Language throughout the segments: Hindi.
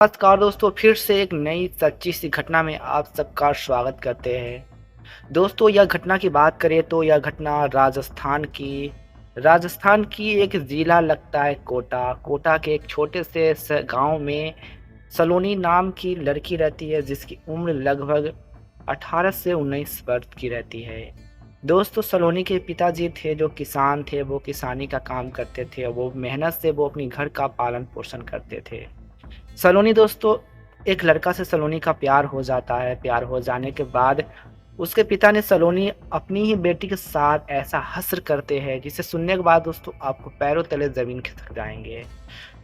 नमस्कार दोस्तों, फिर से एक नई सच्ची सी घटना में आप सबका स्वागत करते हैं। दोस्तों, यह घटना की बात करें तो यह घटना राजस्थान की एक ज़िला लगता है कोटा। कोटा के एक छोटे से गांव में सलोनी नाम की लड़की रहती है, जिसकी उम्र लगभग 18 से 19 वर्ष की रहती है। दोस्तों, सलोनी के पिताजी थे जो किसान थे। वो किसानी का काम करते थे। वो मेहनत से वो अपनी घर का पालन पोषण करते थे। सलोनी दोस्तों, एक लड़का से सलोनी का प्यार हो जाता है। प्यार हो जाने के बाद उसके पिता ने सलोनी अपनी ही बेटी के साथ ऐसा हश्र करते हैं, जिसे सुनने के बाद दोस्तों आपको पैरों तले ज़मीन खिसक जाएँगे।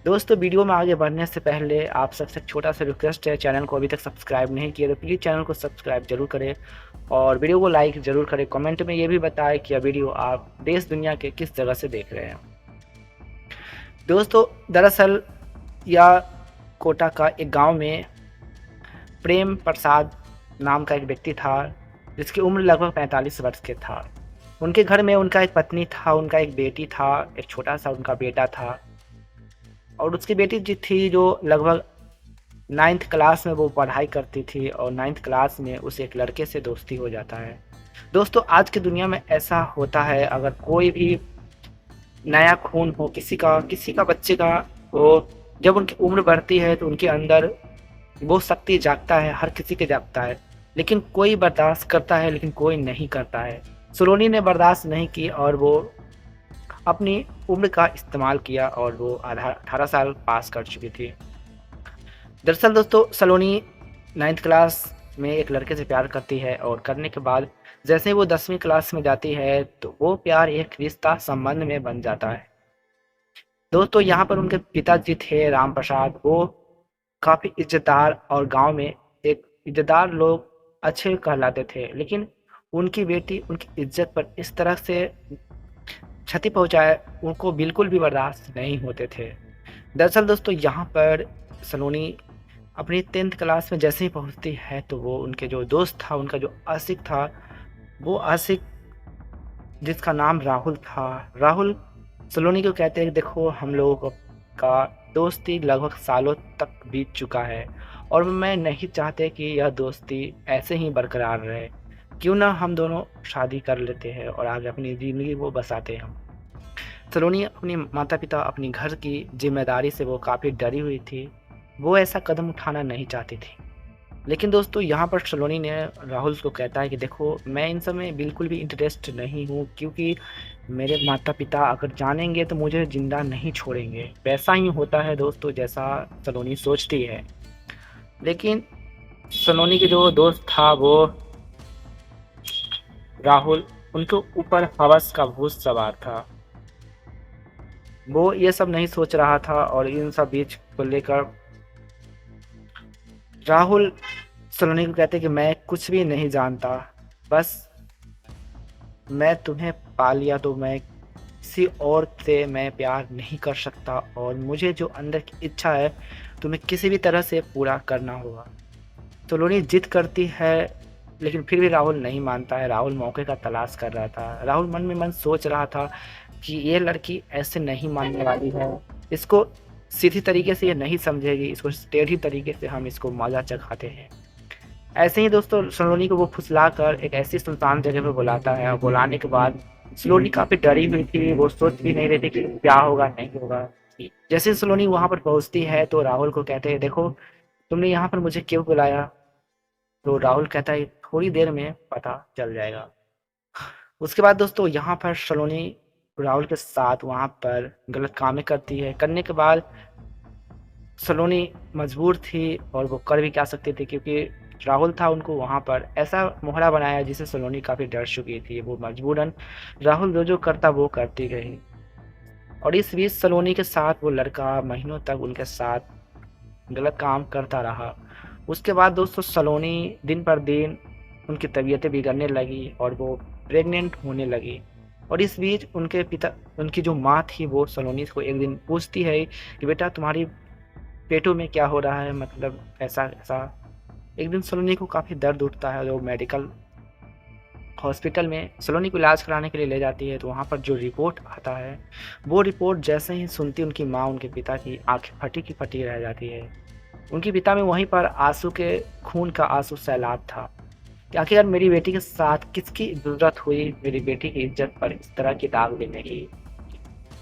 दोस्तों, वीडियो में आगे बढ़ने से पहले आप सबसे एक छोटा-सा रिक्वेस्ट है, चैनल को अभी तक सब्सक्राइब नहीं किया तो प्लीज़ चैनल को सब्सक्राइब ज़रूर करें और वीडियो को लाइक ज़रूर करें। कमेंट में ये भी बताएँ कि यह वीडियो आप देश दुनिया के किस जगह से देख रहे हैं। दोस्तों, दरअसल यह कोटा का एक गाँव में प्रेम प्रसाद नाम का एक व्यक्ति था, जिसकी उम्र लगभग 45 वर्ष के था। उनके घर में उनका एक पत्नी था, उनका एक बेटी था, एक छोटा-सा उनका बेटा था और उसकी बेटी जो थी जो लगभग 9th क्लास में वो पढ़ाई करती थी और 9th क्लास में उसे एक लड़के से दोस्ती हो जाता है। दोस्तों, आज की दुनिया में ऐसा होता है, अगर कोई भी नया खून हो किसी का बच्चे का हो, जब उनकी उम्र बढ़ती है तो उनके अंदर वो शक्ति जागता है, हर किसी के जागता है। लेकिन कोई बर्दाश्त करता है, लेकिन कोई नहीं करता है। सलोनी ने बर्दाश्त नहीं की और वो अपनी उम्र का इस्तेमाल किया और वो 18 साल पास कर चुकी थी। दरअसल दोस्तों, सलोनी 9th क्लास में एक लड़के से प्यार करती है और करने के बाद जैसे ही वो 10वीं क्लास में जाती है तो वो प्यार एक रिश्ता संबंध में बन जाता है। दोस्तों, यहाँ पर उनके पिताजी थे राम प्रसाद। वो काफ़ी इज़्ज़तदार और गाँव में एक इज़्ज़तदार लोग अच्छे कहलाते थे, लेकिन उनकी बेटी उनकी इज़्ज़त पर इस तरह से क्षति पहुँचाए, उनको बिल्कुल भी बर्दाश्त नहीं होते थे। दरअसल दोस्तों, यहाँ पर सलोनी अपनी 10th क्लास में जैसे ही पहुँचती है तो वो उनके जो दोस्त था, उनका जो आशिक था, वो आशिक जिसका नाम राहुल था, राहुल सलोनी को कहते हैं कि देखो, हम लोगों का दोस्ती लगभग सालों तक बीत चुका है और मैं नहीं चाहते कि यह दोस्ती ऐसे ही बरकरार रहे। क्यों ना हम दोनों शादी कर लेते हैं और आगे अपनी ज़िंदगी वो बसाते हैं। सलोनी अपने माता-पिता, अपनी घर की ज़िम्मेदारी से वो काफ़ी डरी हुई थी। वो ऐसा कदम उठाना नहीं चाहती थी। लेकिन दोस्तों, यहाँ पर सलोनी ने राहुल को कहता है कि देखो, मैं इन सब में बिल्कुल भी इंटरेस्ट नहीं हूँ, क्योंकि मेरे माता-पिता अगर जानेंगे तो मुझे ज़िंदा नहीं छोड़ेंगे। वैसा ही होता है दोस्तों जैसा सलोनी सोचती है। लेकिन सलोनी के जो दोस्त था वो राहुल, उनके ऊपर हवस का भूत सवार था। वो ये सब नहीं सोच रहा था और इन सब बीच को लेकर राहुल सलोनी को कहते कि मैं कुछ भी नहीं जानता, बस मैं तुम्हें पा लिया तो मैं किसी और से मैं प्यार नहीं कर सकता और मुझे जो अंदर की इच्छा है तुम्हें किसी भी तरह से पूरा करना होगा। सलोनी जिद करती है, लेकिन फिर भी राहुल नहीं मानता है। राहुल मौके का तलाश कर रहा था। राहुल मन में मन सोच रहा था कि ये लड़की ऐसे नहीं मानने वाली है। इसको सीधी तरीके से ये नहीं समझेगी, इसको टेढ़ी तरीके से हम इसको मज़ा चखाते हैं। ऐसे ही दोस्तों, सलोनी को वो फुसलाकर एक ऐसी सुनसान जगह पे बुलाता है और बुलाने के बाद सलोनी काफ़ी डरी हुई थी। वो सोच भी नहीं रही थी कि क्या होगा, नहीं होगा। जैसे ही सलोनी वहाँ पर पहुँचती है तो राहुल को कहते हैं, देखो, तुमने यहाँ पर मुझे क्यों बुलाया? तो राहुल कहता है, थोड़ी देर में पता चल जाएगा। उसके बाद दोस्तों, यहाँ पर सलोनी राहुल के साथ वहाँ पर गलत कामें करती है। करने के बाद सलोनी मजबूर थी और वो कर भी क्या सकती थी, क्योंकि राहुल था उनको वहाँ पर ऐसा मोहरा बनाया जिससे सलोनी काफ़ी डर चुकी थी। वो मजबूरन राहुल जो करता वो करती गई और इस बीच सलोनी के साथ वो लड़का महीनों तक उनके साथ गलत काम करता रहा। उसके बाद दोस्तों, सलोनी दिन पर दिन उनकी तबीयतें बिगड़ने लगी और वो प्रेग्नेंट होने लगी और इस बीच उनकी जो माँ थी वो सलोनी को एक दिन पूछती है कि बेटा, तुम्हारी पेटों में क्या हो रहा है, मतलब ऐसा-ऐसा। एक दिन सलोनी को काफ़ी दर्द उठता है, जो मेडिकल हॉस्पिटल में सलोनी को इलाज कराने के लिए ले जाती है, तो वहाँ पर जो रिपोर्ट आता है, वो रिपोर्ट जैसे ही सुनती उनकी माँ, उनके पिता की आँखें फटी की फटी रह जाती है। उनके पिता में वहीं पर आँसू के खून का आँसू सैलाब था कि आखिरकार मेरी बेटी के साथ किसकी ज़रूरत हुई मेरी बेटी की इज़्ज़त पर इस तरह की दाग देने की।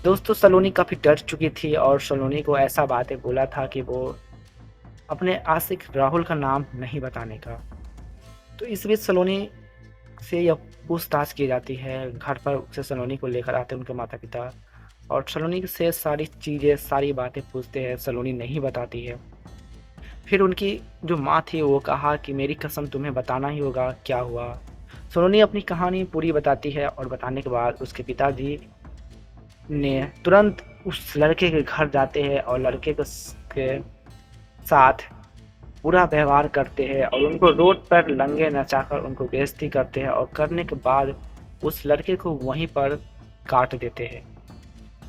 दोस्तों सलोनी काफ़ी डर चुकी थी और सलोनी को ऐसा बातें बोला था कि वो अपने आशिक राहुल का नाम नहीं बताने का। तो इस बीच सलोनी से यह पूछताछ की जाती है, घर पर उसे सलोनी को लेकर आते हैं उनके माता-पिता और सलोनी से सारी चीज़ें, सारी बातें पूछते हैं, सलोनी नहीं बताती है। फिर उनकी जो माँ थी वो कहा कि मेरी कसम तुम्हें बताना ही होगा क्या हुआ। सलोनी अपनी कहानी पूरी बताती है और बताने के बाद उसके पिताजी ने तुरंत उस लड़के के घर जाते हैं और लड़के के साथ बुरा व्यवहार करते हैं और उनको रोड पर लंगे नचाकर उनको बेइज्जती करते हैं और करने के बाद उस लड़के को वहीं पर काट देते हैं।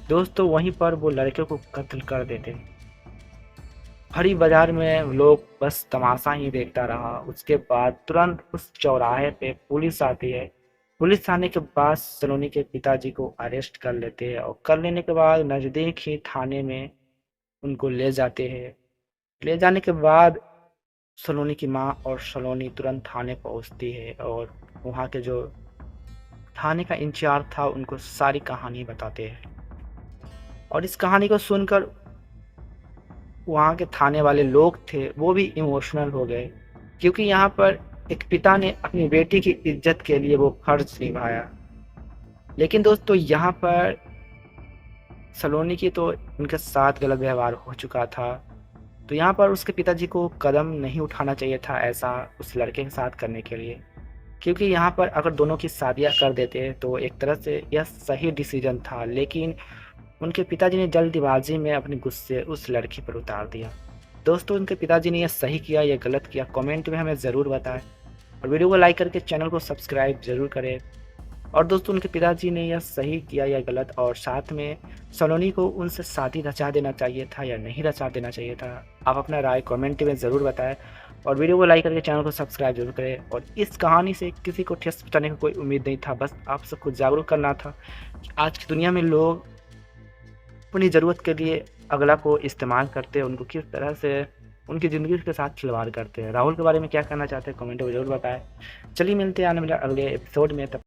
दोस्तों वहीं पर वो लड़के को कत्ल कर देते हैं। भरी बाजार में लोग बस तमाशा ही देखता रहा। उसके बाद तुरंत उस चौराहे पे पुलिस आती है। पुलिस आने के बाद सलोनी के पिताजी को अरेस्ट कर लेते हैं और कर लेने के बाद नज़दीक ही थाने में उनको ले जाते हैं। ले जाने के बाद सलोनी की माँ और सलोनी तुरंत थाने पहुँचती है और वहाँ के जो थाने का इंचार्ज था उनको सारी कहानी बताते हैं। और इस कहानी को सुनकर वहाँ के थाने वाले लोग थे वो भी इमोशनल हो गए क्योंकि यहाँ पर एक पिता ने अपनी बेटी की इज्जत के लिए वो फर्ज निभाया। लेकिन दोस्तों यहाँ पर सलोनी की तो उनके साथ गलत व्यवहार हो चुका था। तो यहाँ पर उसके पिताजी को कदम नहीं उठाना चाहिए था ऐसा उस लड़के के साथ करने के लिए। क्योंकि यहाँ पर अगर दोनों की शादियाँ कर देते तो एक तरह से यह सही डिसीजन था, लेकिन उनके पिताजी ने जल्दबाजी में अपने गुस्से उस लड़की पर उतार दिया। दोस्तों उनके पिताजी ने यह सही किया या गलत किया कमेंट में हमें ज़रूर बताएं और वीडियो को लाइक करके चैनल को सब्सक्राइब ज़रूर करें। और दोस्तों उनके पिताजी ने यह सही किया या गलत और साथ में सलोनी को उनसे शादी रचा देना चाहिए था या नहीं रचा देना चाहिए था, आप अपना राय कमेंट में ज़रूर बताएं और वीडियो को लाइक करके चैनल को सब्सक्राइब जरूर करें। और इस कहानी से किसी को ठेस पहुंचाने का कोई उम्मीद नहीं था, बस आप सबको जागरूक करना था कि आज की दुनिया में लोग अपनी ज़रूरत के लिए अगला को इस्तेमाल करते हैं, उनको किस तरह से उनकी ज़िंदगी के साथ खिलवाड़ करते हैं। राहुल के बारे में क्या कहना चाहते हैं कमेंट में ज़रूर बताएं। चलिए मिलते हैं आने वाले अगले एपिसोड में। तब